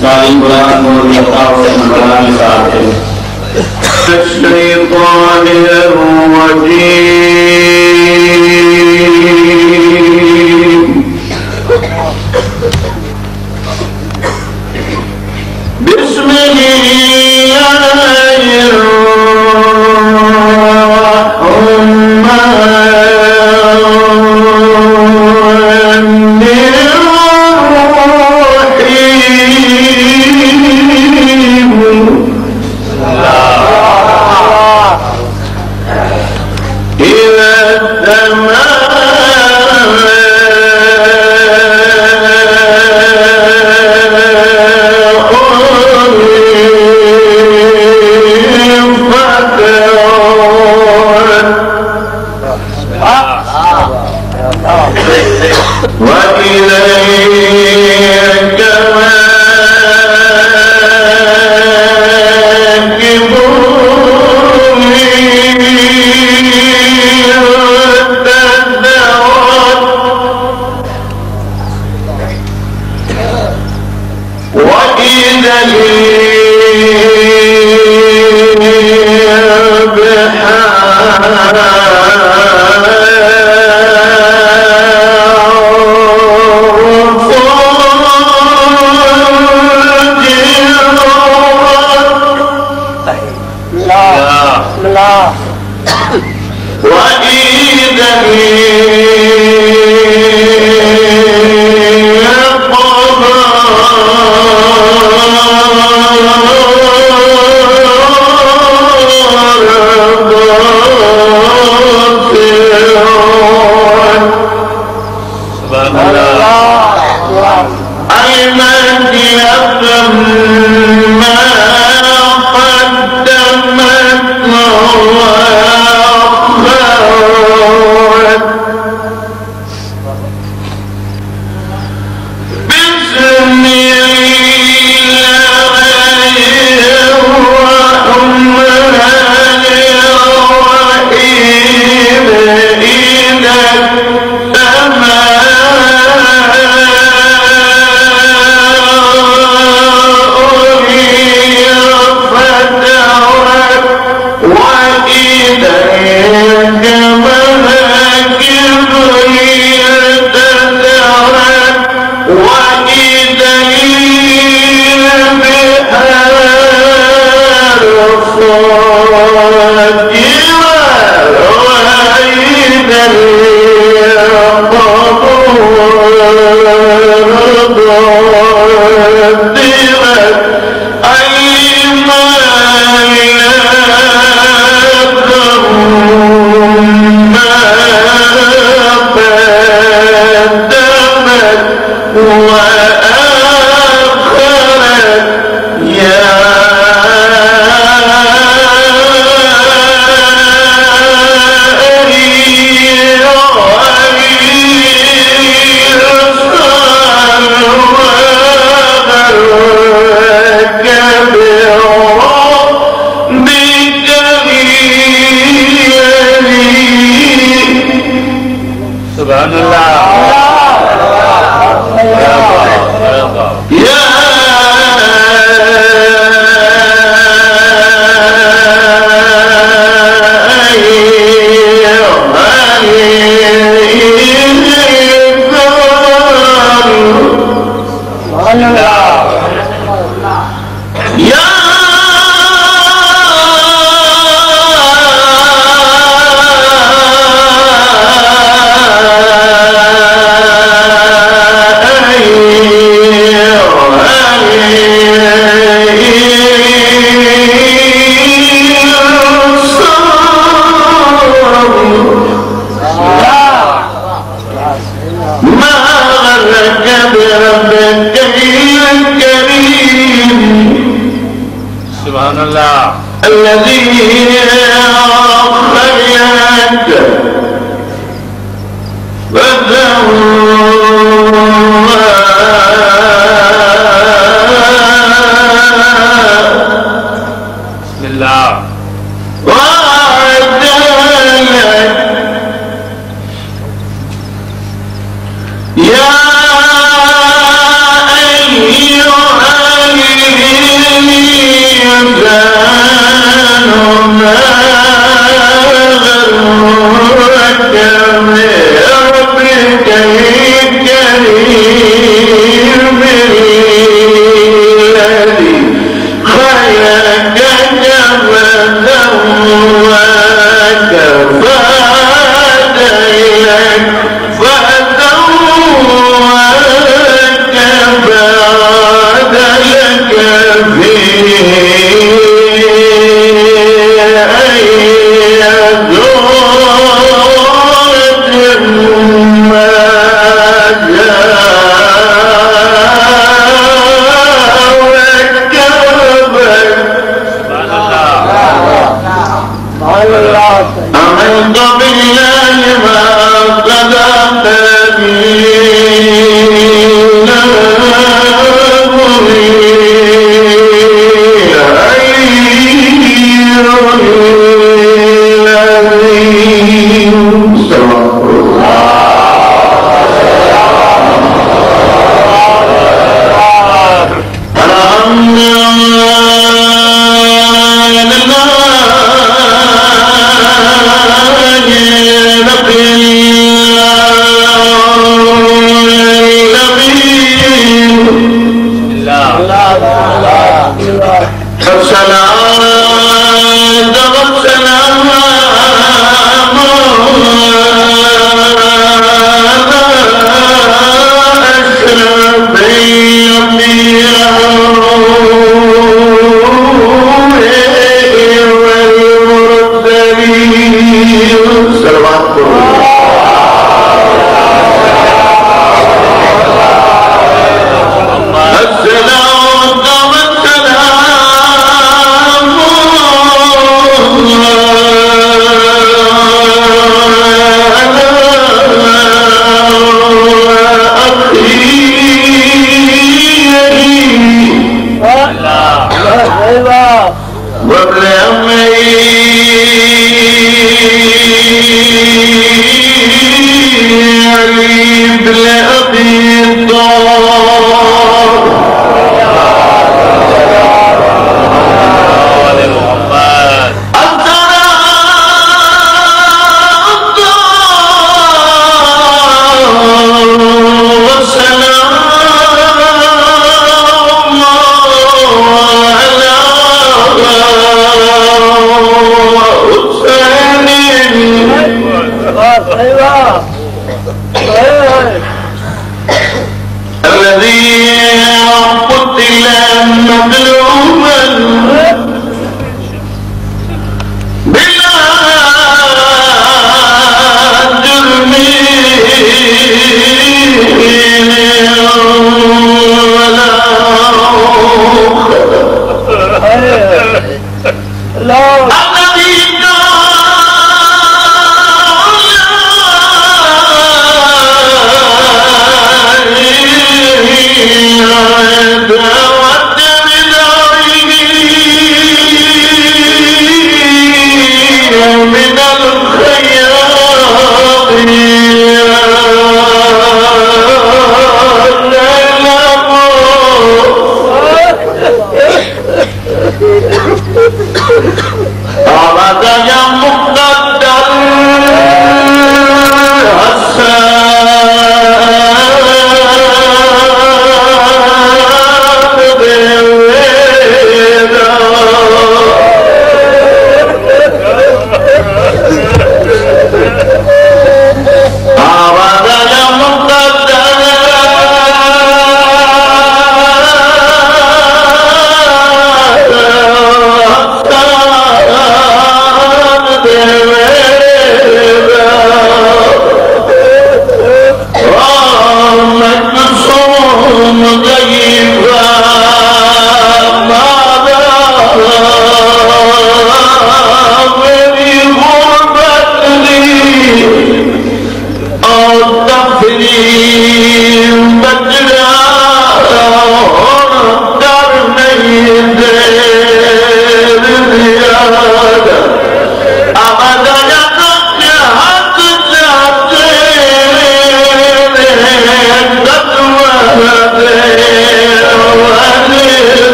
saling berlaku di tahun bulan saat ini. يا أيها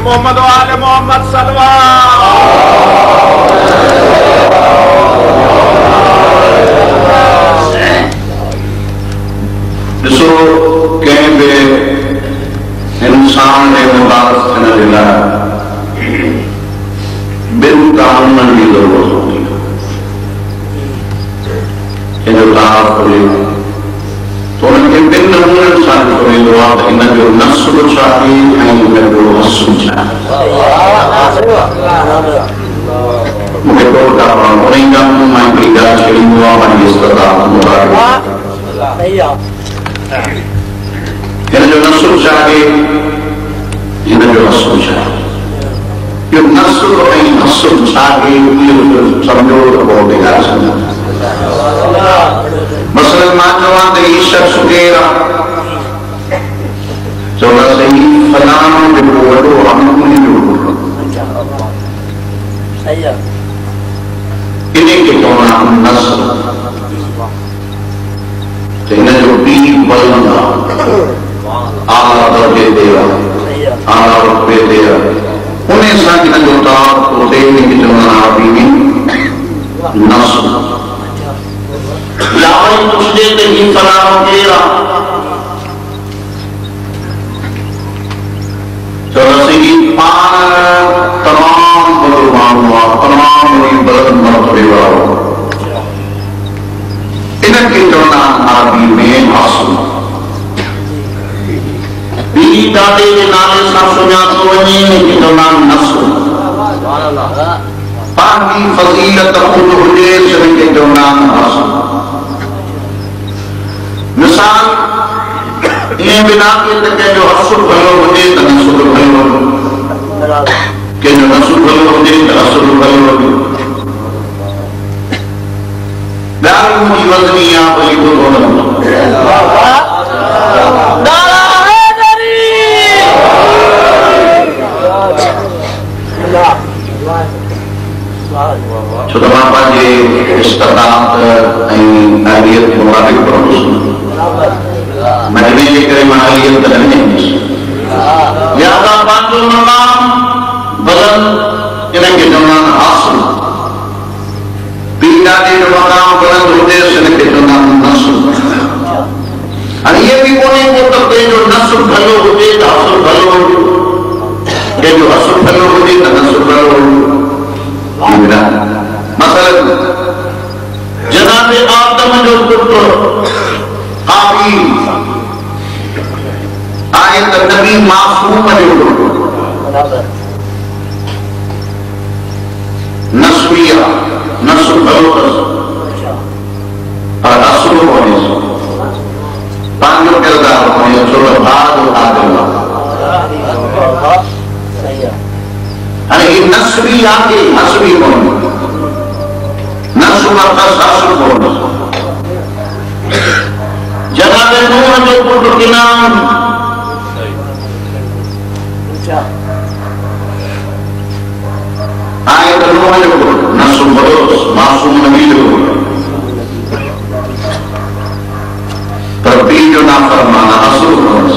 मोहम्मद वाले मोहम्मद सलवा ॾिसो कंहिं बि इंसान ने मुबारक थियण जे लाइ ॿिनि कानूननि जी ज़रूरत हूंदी आहे। कंहिंजो ताक़त हुजे त उन्हनि खे ॿिनि नमूननि सां ॾिठो वेंदो आहे त हिन जो नस्ल छा आहे ऐं हिन जो हस्ल छा आहे। मूंखे टोटा उन ई ॻाल्हि मां हिकिड़ी ॻाल्हि छॾींदो आहे पंहिंजी इस्तदाद मुताबिक़ हिन जो नस्ल छा आहे हिन जो हस्ल छा आहे। इहो नस्ल ऐं हस्ल छा आहे इहो सम्झो त पोइ बि ॻाल्हि सम्झो। मसलन मां चवां त हीउ शख़्स केरु आहे चौड़ा सही फलानो जेको वॾो आहे उन जो सही आहे इन खे चवंदा आहिनि नस्ल हिन जो पीउ बुलंद आहे आला दर्जे ते आहे आला रुतबे ते आहे उन सां हिन जो ताक़त उते खे चवंदा आहिनि नस्ल या वरी पुछिजे त ही फलानो केरु आहे चौरसी पान तमाम बड़ो माण्हू आहे तमाम बुलंद मर्तबे वारो इनखे चवंदा आहिनि अरबी में हासिल ॿी ॾाॾे जे नाले सां सुञातो वञे इनखे चवंदा आहिनि नस्ल पंहिंजी फज़ीलत ख़ुदि हुजे इनखे चवंदा आहिनि हासिल मिसाल ईअं बिना के त कंहिंजो असुर भलो हुजे त नसुर भलो कंहिंजो नसुर भलो हुजे त असुर भलो हुजे ॻाल्हि मुंहिंजी वज़नी आहे भली ॿुधो न छो त मां पंहिंजे इस्तादात ऐं अहलियत जे मुताबिक़ पढ़ंदुसि महीने के करे मालियत करने लिहाजा पंहिंजो मकाम बुलंद इनखे चवंदा आहिनि हासिल पीउ ॾाॾे जो मकाम बुलंद हुजेसि इनखे चवंदा आहिनि नस्ल हाणे इहे बि कोन्हे को त कंहिंजो नस्ल भलो हुजे त असुर भलो हुजे कंहिंजो असुर भलो हुजे त नस्ल भलो हुजे मसलन जनाबे आदम जो पुटु काबिल आहे त नबी मासूम जो नस्ल भलो पर असुर कोन्हे पंहिंजो किरदारु कोन्हे छो त भाउ जो आदिल हाणे ही नस्बी आहे हसबी कोन्हे नस्ल मर्कज़ असुर कोन्हे जनाबे नूह जो पुटु किनान आहे त नूह जो पुटु नस्ल भलोस मासूम नबी जो पर पीउ जो नाफ़रमान असुर कोन्हे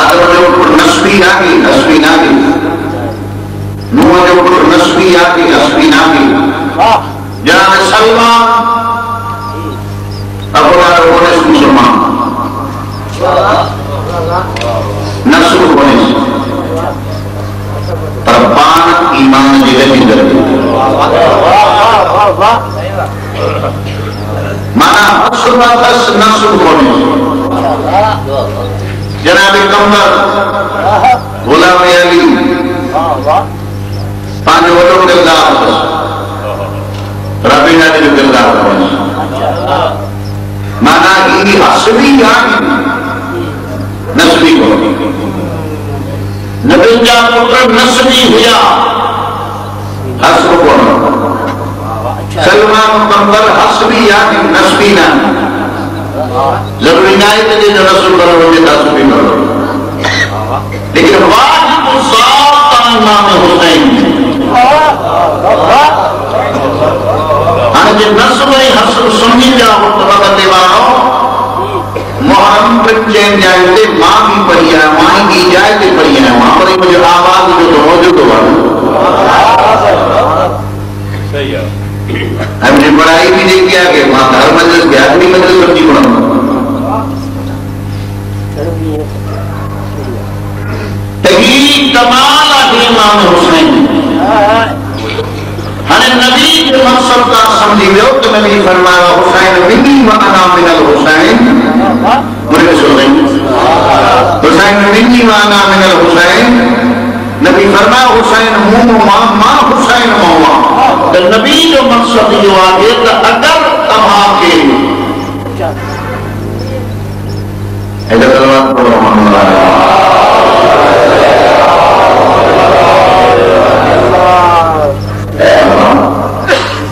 आदम जो पुटु नस्बी नाहे हसबी नाहे नूह जो पुटु नस्बी आहे हसबी नाहे जनाब सलमा अबुलारो कोन्हे मुसलमान नस्ल कोन्हे पर पान ईमान जी रहींदड़ माना नस्ल कोन्हे जनाब कमर गुलाम अली पंहिंजो वॾो किरदारु रबीना जो किरदारु कोन्हे माना ही हसबी आहे नस्बी कोन्हे नबीन जा पुट नस्बी हुया हस्ब कोन्हे सलमान मुकम्मल हसबी आहे नस्बी न ज़रूरी न आहे त जो नस्ल भलो हुजे त हसबी भलो लेकिन वाजिब ज़ात इमाम हुसैन हाणे जे नस्ल ऐं हस्ब सुन्नी जा मुतबक़ते वारो मुहर्रम बिन चैन जाइ ते मां बि पढ़ी आहियां मां ई जाइ ते पढ़ी आहियां मां वरी मुंहिंजो आवाज़ जो त मौजूदु आहे सही आहे ऐं मुंहिंजी पढ़ाई बि जेकी आहे कि मां हर मजलिस खे आख़िरी मजलिस वठी पढ़ंदो त ही कमाल आहे इमाम हुसैन हाणे नबी जो मक़सद का समझी वियो त नबी फरमाया हुसैन मिनी व अना मिनल हुसैन मुझे सुन हुसैन मिनी व अना मिनल हुसैन नबी फरमाया हुसैन मुंह मां हुसैन मौला त नबी जो मक़सद इहो आहे त अगर तव्हांखे हेॾो कलमा पढ़ो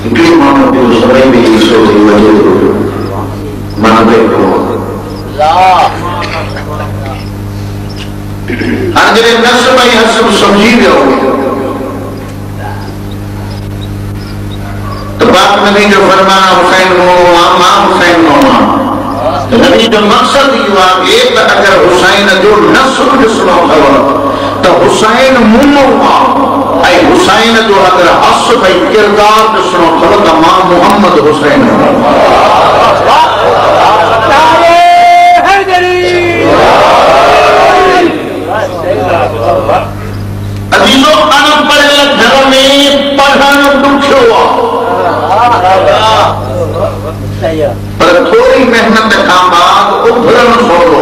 हिकिड़ी माण्हू जो समय में ईसो थी वञे थो मां देखो नस्ब समझी वियो तो बाप नबी जो फरमाना हुसैन मां हुसैन मां तो नबी जो मकसद इहो आहे त अगर हुसैन जो नस्ब ॾिसणो अथव तो हुसैन मुंहुं ऐं हुसैन जो अगर हस्ब ऐं किरदार ॾिसणो अथव त मां मोहम्मद हुसैन अजीजो अनपढ़ियल घर में पढ़ण ॾुखियो आहे पर थोड़ी मेहनत खां बाद उभरण सवलो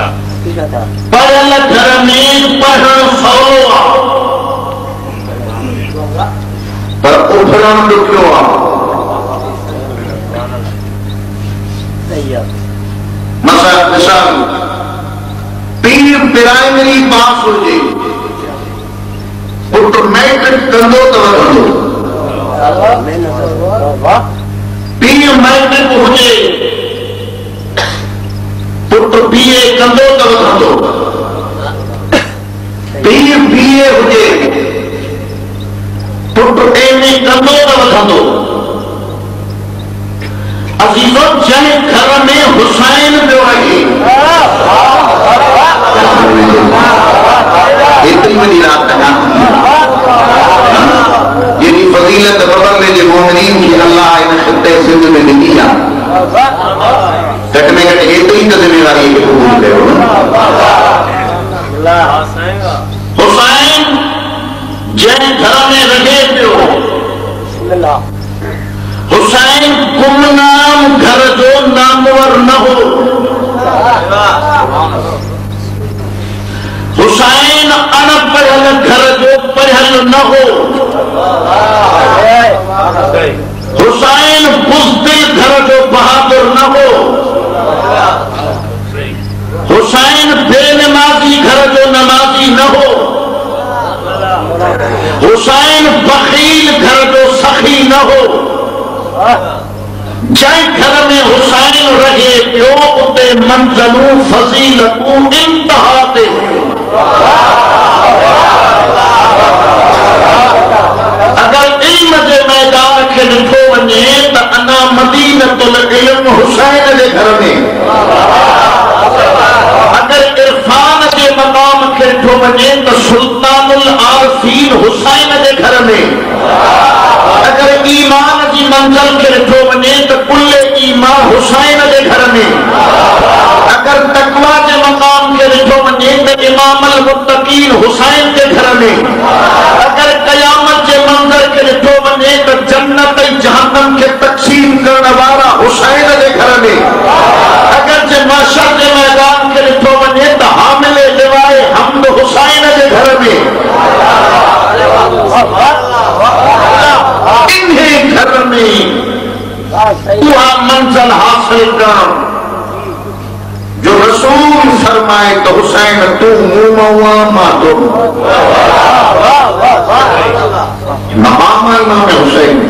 आहे पढ़ियल घर में पढ़ण सवलो आहे पर उभरण ॾुखियो आहे मिसाल पीर प्राइमरी पास हुजे पुट मैट्रिक कंदो त वधंदो पीर मैट्रिक हुजे पुट बीए कंदो त वधंदो पीर बीए हुजे पुट एमए कंदो त वधंदो अजीजो जंहिं घर में हुसैन पियो आहे एतरी वॾी रात जेकी फज़ीलत बबरले जे मोमिनीन खे अल्लाह इन ख़िते सिंध में ॾिनी आहे घटि में घटि एतरी त ज़िम्मेवारी खे क़बूल कयो हुसैन जंहिं घर में रहे पियो हुसैन गुमनाम घर जो नामवर न हो हुसैन अनपढ़ियल घर जो पढ़ियल न हो हुसैन बुज़दिल घर जो बहादुर न हो हुसैन बेनमाजी घर जो नमाजी न हो हुसैन बखील घर जो सखी न हो जंहिं घर में हुसैन रहे पियो उते मंज़लूं फज़ीलतूं इंतहा ते अगर इल्म जे मैदान खे ॾिठो वञे त अना मदीनतुल इल्म हुसैन जे घर में अगर इरफान जे मक़ाम खे ॾिठो वञे त सुल्तानुल आरफीन हुसैन जे घर में अगर ईमान जी मंज़िल खे ॾिठो वञे त कुल्ले ईमान हुसैन जे घर में अगर तक़वा जे मक़ाम खे ॾिठो वञे त इमामुल मुत्तक़ीन हुसैन जे घर में अगर क़यामत जे मंज़िल खे ॾिठो वञे त जन्नत ऐं जहन्नम खे तक़सीम करण वारा हुसैन जे घर में अगर जे महशर जे मैदान खे ॾिठो वञे त हामिले लिवाए हम्द हुसैन जे घर में इन्हें घर में उहा मंज़िल हासिल करण जो रसूल फरमाए तो हुसैन तू मुंहुं मां तो मकाम इमाम हुसैन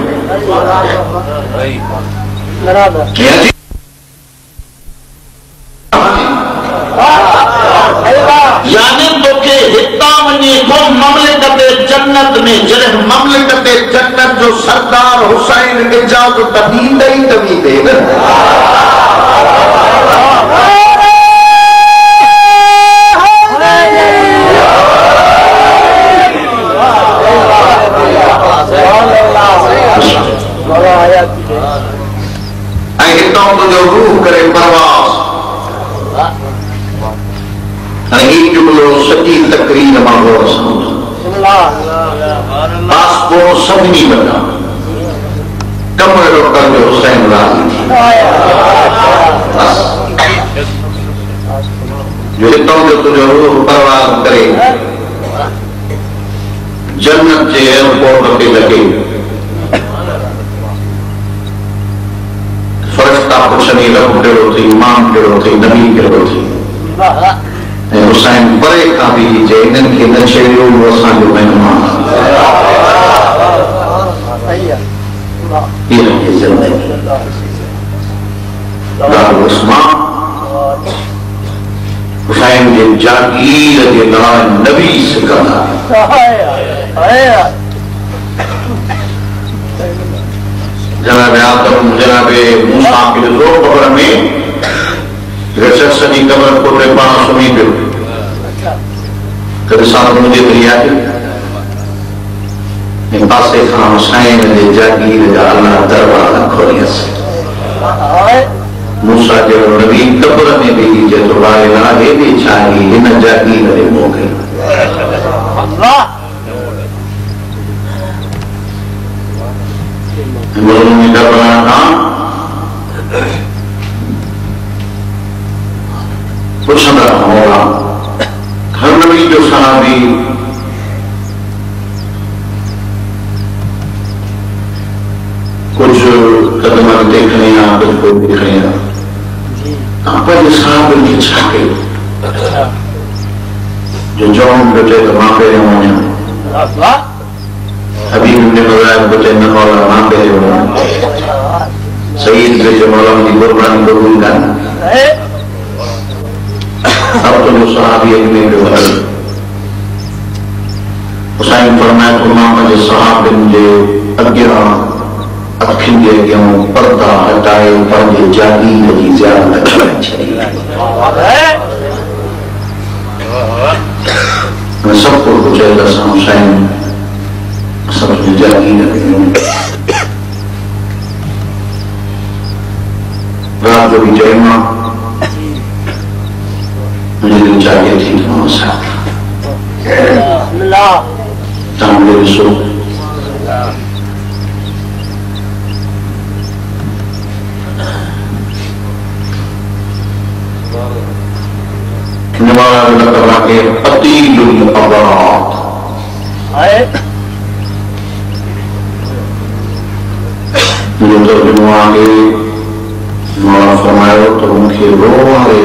यानी तोखे हितां वञी को ममलिकत जन्नत में जॾहिं ममलिकत जन्नत जो सरदार हुसैन इजाज़त ॾींदे ई ॾींदे ऐं हितां तुंहिंजो रूह करे परवास ऐं ही जुमिलो सॼी तकरीर मां गौर सां पासपोर्ट सभिनी वॾा कम अहिड़ो करियो हुसैन राज़ी जो हितां जो तुंहिंजो रूह परवास करे जन्नत जे एयरपोर्ट ते लॻे फरिश्ता पुछनि रब कहिड़ो थी इमाम कहिड़ो थी नबी कहिड़ो थी ऐं हुसैन परे खां बि जे इन्हनि खे न छेड़ियो उहो असांजो महिमान हुसैन के जागीर के नाम नबी से करना जनाब आदम जनाब मूसा के दो कब्र में सदी कब्र को पाना सुनी पे कभी साथ मुझे दरिया के पासे खान हुसैन के जागीर अल्लाह दरबार खोलिया से मूसा जो नबी कब्र में भी जो वायला ये भी चाहिए इन जागीर रे मोगे अल्लाह मुल्क में दरबार ना कुछ ना होगा हर नबी जो सहाबी कुछ कदम देखने या कुछ को देखने आप साहब की छाके जो जौन बचे तो माँ पे होने अभी हमने बताया बचे न मौला माँ पे होने सईद बचे मौला की कुर्बानी कबूल कर अब तो जो सहाबी में व्यवहार हुसैन फरमाया तो माँ के सहाब जे अज्ञा अखिन के क्यों पर्दा हटाए पंहिंजे जागीर जी ज़ियारत करण चाहिए सबको कुछ ऐसा हुसैन सब जागीर रात जो भी जयमा मुझे दिल चाहिए थी तुम्हारा साथ तामले सो नवाला लकड़ा के अतीलुल अबरात मुझे तर्जुमा के मौला फरमाया तो उनके रोवारे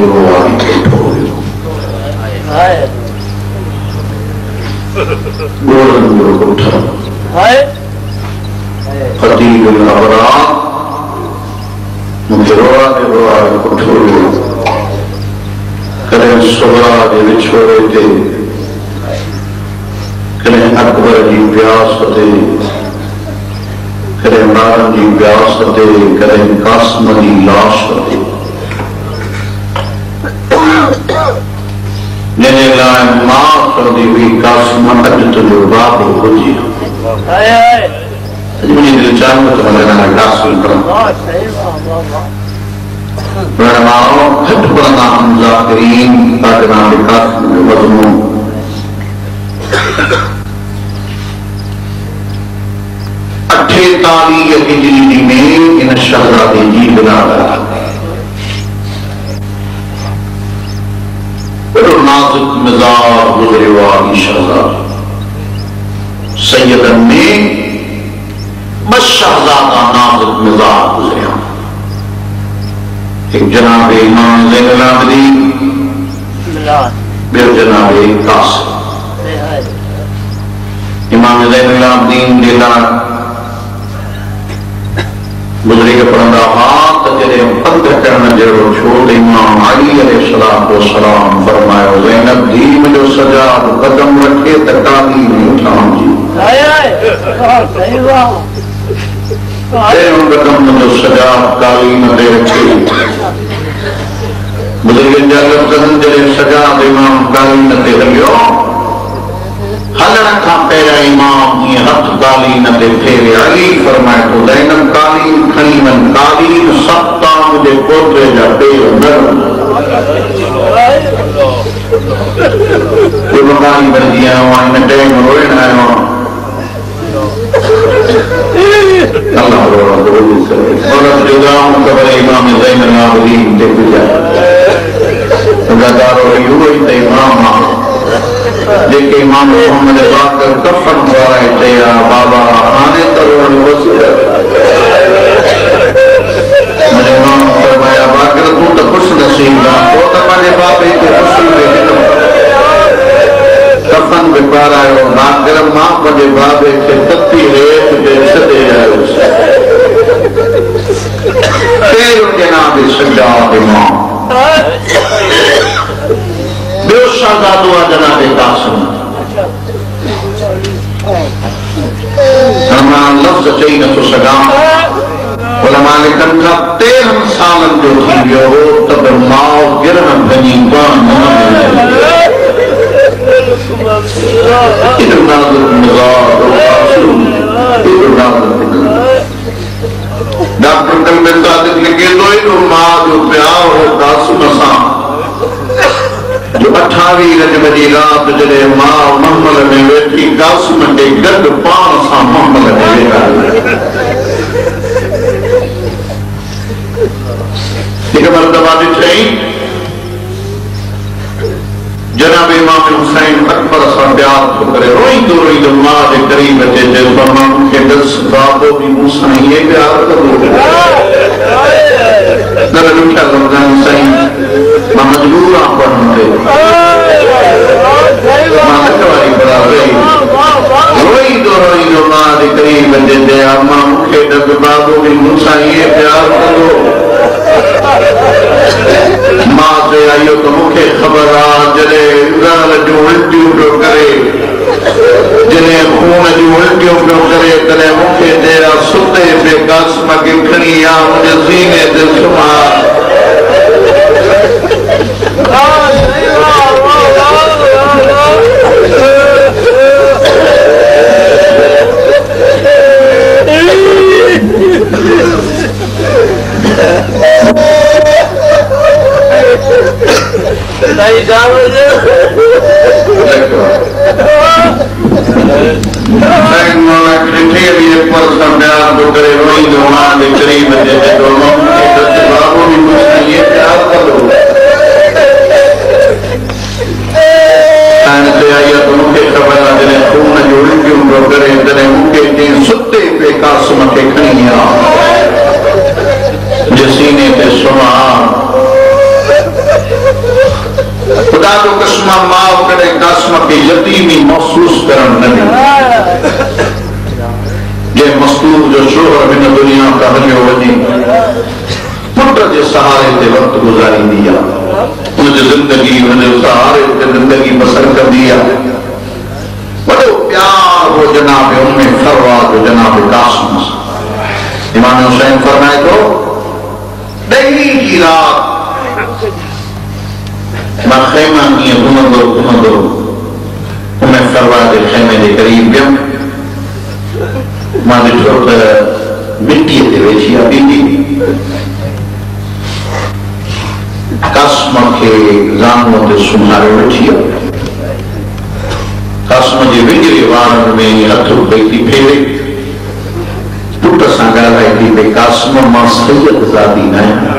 गोल्डन गुरु उठा अतीलुल अबरात मुझे रोवारे उठो करें सुबरा के विछोड़े थे करें अकबर जी व्यास थे करें नारन जी व्यास थे करें कासम जी लाश थे जिन्हें लाए मां कर दी हुई कासम अज तुझो बाप हुजी मुझे दिल चाहूँ तो मैं कासम करूँ रहमाओ खट पड़ना मुजाकिरीन ताकना विकास मजमून अठे तारीख हिजरी में इन शहजादे जी बना रहा नाजुक मिजाज गुजरे वाली शहजादी सैयदन में बस शहजादा नाजुक मिजाज गुजरिया एक जनाब इमाम ज़ैनुल आबिदीन बिर जनाब कासिम इमाम ज़ैनुल आबिदीन जिला गुजरे के पढ़ंदा हाथ जॾहिं पंध करण जहिड़ो छो त इमाम अली अलैहिस्सलाम फरमायो ज़ैनब धी मुंहिंजो सजाद कदम रखे त काली में उठां जी कदम मुंहिंजो सजाद कालीन ते रखे बुजुर्गनि जा लफ़्ज़नि जॾहिं सजाद इमाम कालीन ते हलियो हलण खां पहिरियां इमाम ईअं हथ कालीन ते फेरे अली फरमाए थो ज़ैनब कालीन खणी वञ कालीन सप्ता मुंहिंजे पोटे जा पेर न मकानी बणिजी आयो आहियां हिन टाइम रोइण आयो आहियां इमाम ज़ैनुल आबिदीन ते इमाम जेके इमाम मोहम्मद बाकर कफन वाराए चया बाबा हाणे त मुंहिंजे इमाम फरमाया बाकर तूं त ख़ुशि नसीब आहे पोइ त पंहिंजे बाबे खे ख़ुशी में कफन बि पारायो बाकर मां पंहिंजे बाबे खे तती रेत ते छॾे आयोसि जनाब सजाद इमाम उलमा लिखनि था 13 सालनि जो थी वियो हो त बि माउ गिरह भञी कोन डॉक्टर कलमे सादिक लिखे थो एॾो माउ जो प्यार हो कासिम सां जो 28 रजब जी राति जॾहिं माउ महमल में वेठी कासिम खे गॾु पाण सां महमल में वेठा हिकु मरतबा ॾिठई जनाब इमाम हुसैन अकबर सां प्यार थो करे रोईंदो रोईंदो मां जे क़रीब अचे चए थो मां मूंखे ॾिस बाबो बि मूंसां ईअं प्यार कंदो न ॾुखिया लफ़्ज़नि साईं मां मजबूर आहियां पढ़ण ते मां हथ वारी बरा रही रोईंदो रोईंदो मां जे क़रीब अचे चए मां मूंखे ॾिस बाबो बि मूंसां ईअं प्यार कंदो मां चयो इहो त मूंखे ख़बर आहे जॾहिं ॻाल्हि जूं उल्टियूं पियो करे जॾहिं खून जूं उल्टियूं पियो करे तॾहिं मूंखे चयो सुते पे कासिम खे खणी आ मुंहिंजे सीने ते सुम्हा सुते पे कासिम खे खणी आ सीने ते सुम्हा खुदा जो कसम माउ कॾहिं कासिम खे यतीमी महसूस करण न ॾिनी जंहिं मस्तूर जो शोहर हिन दुनिया खां हलियो वञे पुट जे सहारे ते वक़्तु गुज़ारींदी आहे हुनजी ज़िंदगी हुनजे सहारे ते ज़िंदगी बसर कंदी आहे वॾो प्यार हो जनाब उम्मे फरवा जो जनाब कासिम सां इमाम हुसैन फरमाए थो ॾही जी राति मां ख़ैमा कीअं घुमंदो घुमंदो उम्मे फरवा जे ख़ैमे जे क़रीब वियुमि मां ॾिठो त मिटीअ ते वेठी आहे बीबी कासिम खे ज़ानूअ ते सुम्हारे वेठी आहे कासिम जे विञरे वारनि में हथ पई थी फेरे पुट सां ॻाल्हाए थी भई कासिम मां सैयद ज़ादी न आहियां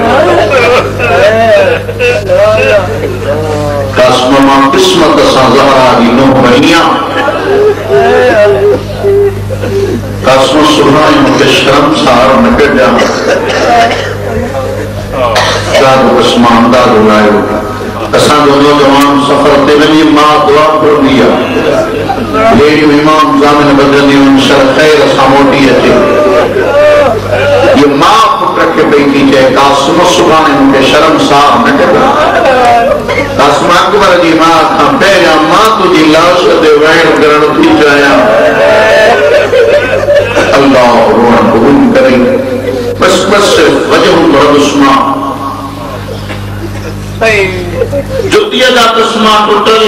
कासिम मां क़िस्मत सां ज़हरा जी नूंहं वई आहियां कासिम सुभाणे मूंखे शर्मसार न कढिया ॾाढो क़िस्म अंदाज़ो लायो असांजो नौजवान सफ़र ते वञी मां दुआ घुरंदी आहे लेडियूं इमाम ज़ामिन बदलंदियूं शर ख़ैर सां मोटी अचे ये मां पुट खे पई थी चए कासिम सुभाणे मूंखे शर्मसार न कढिया कासिम अकबर जी मां खां पहिरियां मां तुंहिंजी लाश ते वहण करण थी चाहियां अल्लाह रोअण क़बूल करे बस बस वजह दुश्मा जुतीअ जा क़िस्मा टुटल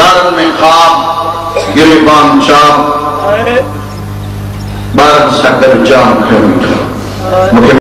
ॿारनि में ख़्वाब गिरेबान चाप ॿारनि सां गॾु जान खणी